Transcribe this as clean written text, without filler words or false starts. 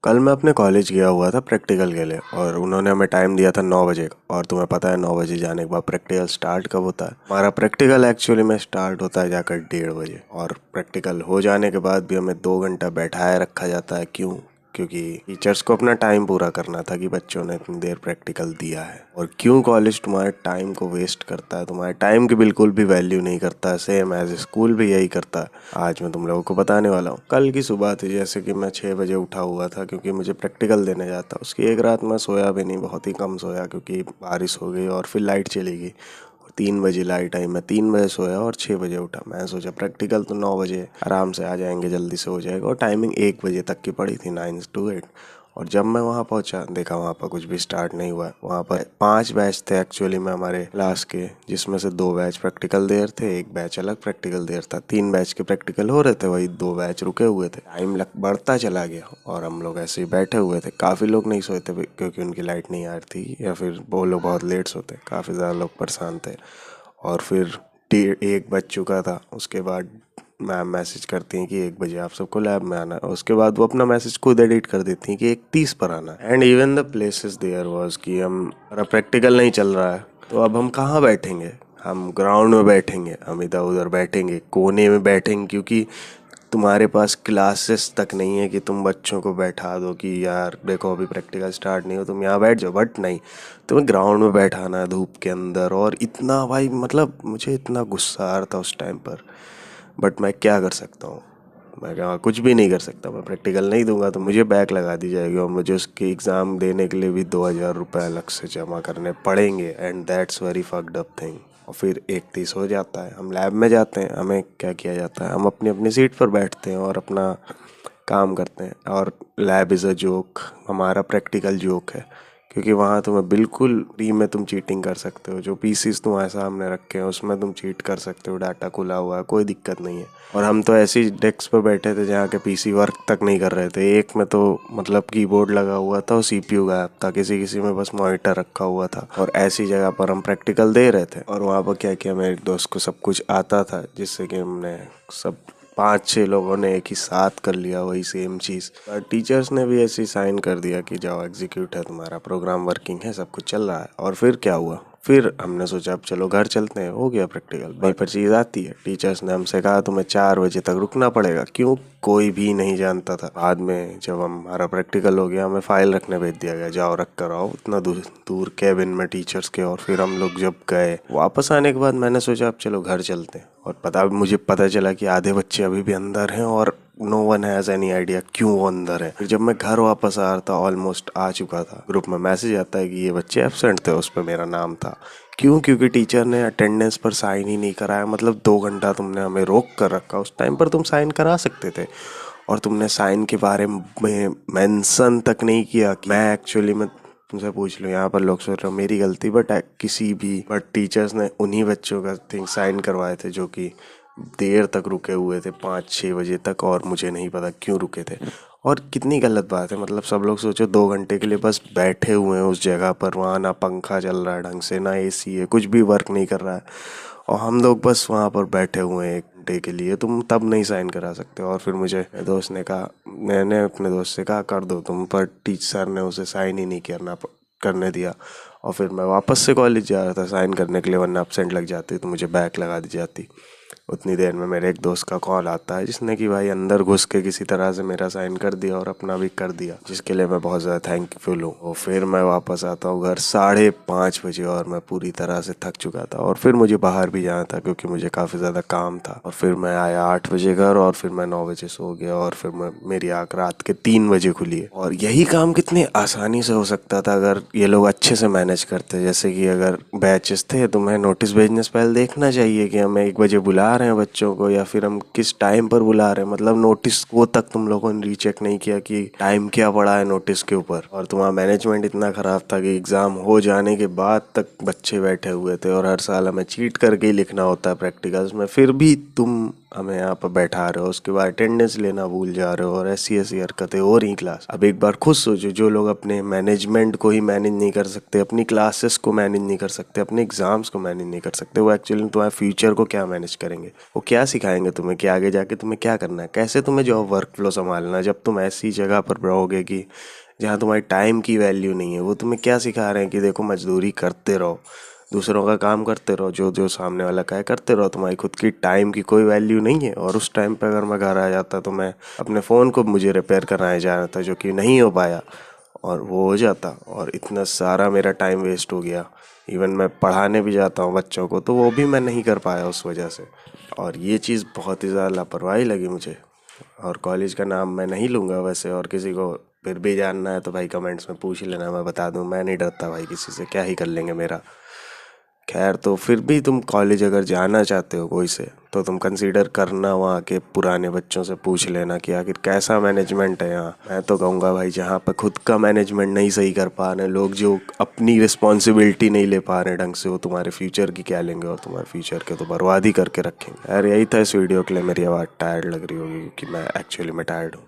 कल मैं अपने कॉलेज गया हुआ था प्रैक्टिकल के लिए और उन्होंने हमें टाइम दिया था 9 बजे का। और तुम्हें पता है 9 बजे जाने के बाद प्रैक्टिकल स्टार्ट कब होता है? हमारा प्रैक्टिकल एक्चुअली में स्टार्ट होता है जाकर 1:30 बजे। और प्रैक्टिकल हो जाने के बाद भी हमें 2 घंटा बैठाए रखा जाता है। क्यों? क्योंकि टीचर्स को अपना टाइम पूरा करना था कि बच्चों ने इतनी देर प्रैक्टिकल दिया है। और क्यों कॉलेज तुम्हारे टाइम को वेस्ट करता है, तुम्हारे टाइम की बिल्कुल भी वैल्यू नहीं करता है, सेम एज स्कूल भी यही करता है। आज मैं तुम लोगों को बताने वाला हूँ। कल की सुबह थी, जैसे कि मैं 6 बजे उठा हुआ था क्योंकि मुझे प्रैक्टिकल देने जाता। उसकी एक रात मैं सोया भी नहीं, बहुत ही कम सोया क्योंकि बारिश हो गई और फिर लाइट चली गई। और 3 बजे लाइट आई, मैं 3 बजे सोया और 6 बजे उठा। मैं सोचा प्रैक्टिकल तो 9 बजे आराम से आ जाएंगे, जल्दी से हो जाएगा। और टाइमिंग 1 बजे तक की पड़ी थी, 9 to 8। और जब मैं वहाँ पहुँचा देखा वहाँ पर कुछ भी स्टार्ट नहीं हुआ। वहाँ पर 5 बैच थे एक्चुअली में हमारे क्लास के, जिसमें से 2 बैच प्रैक्टिकल देर थे, एक बैच अलग प्रैक्टिकल देर था। 3 बैच के प्रैक्टिकल हो रहे थे, वही 2 बैच रुके हुए थे। टाइम लग बढ़ता चला गया और हम लोग ऐसे ही बैठे हुए थे। काफ़ी लोग नहीं सोए थे क्योंकि उनकी लाइट नहीं आ रही थी, या फिर वो लोग बहुत लेट सोते। काफ़ी ज़्यादा लोग परेशान थे। और फिर 1 बज चुका था। उसके बाद मैम मैसेज करती हैं कि 1 बजे आप सबको लैब में आना है। उसके बाद वो अपना मैसेज खुद एडिट कर देती हैं कि 1:30 पर आना है। And even the places there was कि हमारा प्रैक्टिकल नहीं चल रहा है, तो अब हम कहाँ बैठेंगे? हम ग्राउंड में बैठेंगे, हम इधर उधर बैठेंगे, कोने में बैठेंगे, क्योंकि तुम्हारे पास क्लासेस तक नहीं है कि तुम बच्चों को बैठा दो कि यार देखो अभी प्रैक्टिकल स्टार्ट नहीं हो, तुम यहाँ बैठ जाओ। बट नहीं, तुम्हें ग्राउंड में बैठाना है धूप के अंदर। और इतना भाई, मतलब मुझे इतना गुस्सा आ रहा था उस टाइम पर। बट मैं क्या कर सकता हूँ? मैं क्या कुछ भी नहीं कर सकता। मैं प्रैक्टिकल नहीं दूंगा तो मुझे बैक लगा दी जाएगी और मुझे उसके एग्ज़ाम देने के लिए भी 2,000 रुपये अलग से जमा करने पड़ेंगे। And that's very fucked up thing. और फिर 1:30 हो जाता है, हम लैब में जाते हैं। हमें क्या किया जाता है, हम अपनी अपनी सीट पर बैठते हैं और अपना काम करते हैं। और लैब इज़ अ जोक, हमारा प्रैक्टिकल जोक है। क्योंकि वहाँ तुम्हें बिल्कुल फ्री में तुम चीटिंग कर सकते हो। जो पीसीस तुम्हारे सामने रखे हैं उसमें तुम चीट कर सकते हो, डाटा खुला हुआ है, कोई दिक्कत नहीं है। और हम तो ऐसी डेस्क पर बैठे थे जहाँ के पीसी वर्क तक नहीं कर रहे थे। एक में तो मतलब कीबोर्ड लगा हुआ था और सीपीयू गायब था, किसी किसी में बस मॉनिटर रखा हुआ था। और ऐसी जगह पर हम प्रैक्टिकल दे रहे थे। और वहाँ पर क्या किया, मेरे दोस्त को सब कुछ आता था, जिससे कि हमने सब 5-6 लोगों ने एक ही साथ कर लिया वही सेम चीज़। और टीचर्स ने भी ऐसे ही साइन कर दिया कि जाओ एग्जीक्यूट है, तुम्हारा प्रोग्राम वर्किंग है, सब कुछ चल रहा है। और फिर क्या हुआ, फिर हमने सोचा अब चलो घर चलते हैं, हो गया प्रैक्टिकल। वहीं पर चीज़ आती है, टीचर्स ने हमसे कहा तुम्हें 4 बजे तक रुकना पड़ेगा। क्यों? कोई भी नहीं जानता था। बाद में जब हमारा प्रैक्टिकल हो गया, हमें फाइल रखने भेज दिया गया, जाओ रख कर आओ उतना दूर दूर कैबिन में टीचर्स के। और फिर हम लोग जब गए वापस आने के बाद मैंने सोचा अब चलो घर चलते हैं। और मुझे पता चला कि आधे बच्चे अभी भी अंदर हैं और no one has any idea क्यों वो अंदर है। फिर जब मैं घर वापस आ रहा था, ऑलमोस्ट आ चुका था, ग्रुप में मैसेज आता है कि ये बच्चे एब्सेंट थे। उस पर मेरा नाम था। क्यों? क्योंकि टीचर ने अटेंडेंस पर साइन ही नहीं कराया। मतलब 2 घंटा तुमने हमें रोक कर रखा, उस टाइम पर तुम साइन करा सकते थे। और तुमने साइन के बारे में मेंशन तक नहीं किया कि मैं एक्चुअली में तुमसे पूछ लूँ। यहाँ पर लोग सोच रहे हो मेरी गलती, बट टीचर्स ने उन्हीं बच्चों का थिंक साइन करवाए थे जो कि देर तक रुके हुए थे, 5-6 बजे तक। और मुझे नहीं पता क्यों रुके थे। और कितनी गलत बात है, मतलब सब लोग सोचो 2 घंटे के लिए बस बैठे हुए हैं उस जगह पर, वहाँ ना पंखा चल रहा है ढंग से, ना एसी है, कुछ भी वर्क नहीं कर रहा है। और हम लोग बस वहाँ पर बैठे हुए हैं 1 घंटे के लिए, तुम तब नहीं साइन करा सकते। और फिर मुझे मेरे दोस्त ने कहा, मैंने अपने दोस्त से कहा कर दो तुम, पर टीचर ने उसे साइन ही नहीं करने दिया। और फिर मैं वापस से कॉलेज जा रहा था साइन करने के लिए, वरना अपसेंट लग जाती तो मुझे बैक लगा दी जाती। उतनी देर में मेरे एक दोस्त का कॉल आता है, जिसने कि भाई अंदर घुस के किसी तरह से मेरा साइन कर दिया और अपना भी कर दिया, जिसके लिए मैं बहुत ज़्यादा थैंकफुल हूँ। और फिर मैं वापस आता हूँ घर 5:30 बजे और मैं पूरी तरह से थक चुका था। और फिर मुझे बाहर भी जाना था क्योंकि मुझे काफ़ी ज़्यादा काम था। और फिर मैं आया 8 बजे घर और फिर मैं 9 बजे सो गया। और फिर मेरी आँख रात के 3 बजे खुली है। और यही काम कितनी आसानी से हो सकता था अगर ये लोग अच्छे से मैनेज करते। जैसे कि अगर बैचेस थे, तुम्हें नोटिस भेजने से पहले देखना चाहिए कि हमें 1 बजे बुला रहे हैं बच्चों को, या फिर हम किस टाइम पर बुला रहे हैं। मतलब नोटिस वो तक तुम लोगों ने रीचेक नहीं किया कि टाइम क्या पड़ा है नोटिस के ऊपर। और तुम्हारा मैनेजमेंट इतना ख़राब था कि एग्ज़ाम हो जाने के बाद तक बच्चे बैठे हुए थे। और हर साल हमें चीट करके ही लिखना होता है प्रैक्टिकल्स में, फिर भी तुम हमें यहाँ पर बैठा रहे हो, उसके बाद अटेंडेंस लेना भूल जा रहे हो और ऐसी ऐसी हरकतें हो रही क्लास। अब एक बार खुद सोचो, जो लोग अपने मैनेजमेंट को ही मैनेज नहीं कर सकते, अपनी क्लासेस को मैनेज नहीं कर सकते, अपने एग्जाम्स को मैनेज नहीं कर सकते, वो एक्चुअली तुम्हारे फ्यूचर को क्या मैनेज करेंगे? वो क्या सिखाएंगे तुम्हें कि आगे जाके तुम्हें क्या करना है, कैसे तुम्हें जॉब वर्क फ्लो संभालना है, जब तुम ऐसी जगह पर रहोगे कि जहाँ तुम्हारी टाइम की वैल्यू नहीं है। वो तुम्हें क्या सिखा रहे हैं कि देखो मजदूरी करते रहो, दूसरों का काम करते रहो, जो जो सामने वाला कहे करते रहो, तुम्हारी खुद की टाइम की कोई वैल्यू नहीं है। और उस टाइम पे अगर मैं घर आ जाता तो मैं अपने फ़ोन को मुझे रिपेयर कराया जाना था, जो कि नहीं हो पाया, और वो हो जाता और इतना सारा मेरा टाइम वेस्ट हो गया। इवन मैं पढ़ाने भी जाता हूँ बच्चों को, तो वो भी मैं नहीं कर पाया उस वजह से। और ये चीज़ बहुत ही ज़्यादा लापरवाही लगी मुझे। और कॉलेज का नाम मैं नहीं लूँगा वैसे, और किसी को फिर भी जानना है तो भाई कमेंट्स में पूछ लेना, मैं बता दूँ। मैं नहीं डरता भाई किसी से, क्या ही कर लेंगे मेरा। खैर, तो फिर भी तुम कॉलेज अगर जाना चाहते हो कोई से, तो तुम कंसीडर करना वहाँ के पुराने बच्चों से पूछ लेना कि आखिर कैसा मैनेजमेंट है यहाँ। मैं तो कहूँगा भाई, जहाँ पर खुद का मैनेजमेंट नहीं सही कर पा रहे लोग, जो अपनी रिस्पॉन्सिबिलिटी नहीं ले पा रहे ढंग से, वो तुम्हारे फ्यूचर की क्या लेंगे, और तुम्हारे फ्यूचर के तो बर्बाद ही करके रखेंगे। यार यही था इस वीडियो के लिए। मेरी आवाज़ टायर्ड लग रही होगी क्योंकि मैं एक्चुअली में टायर्ड हूँ।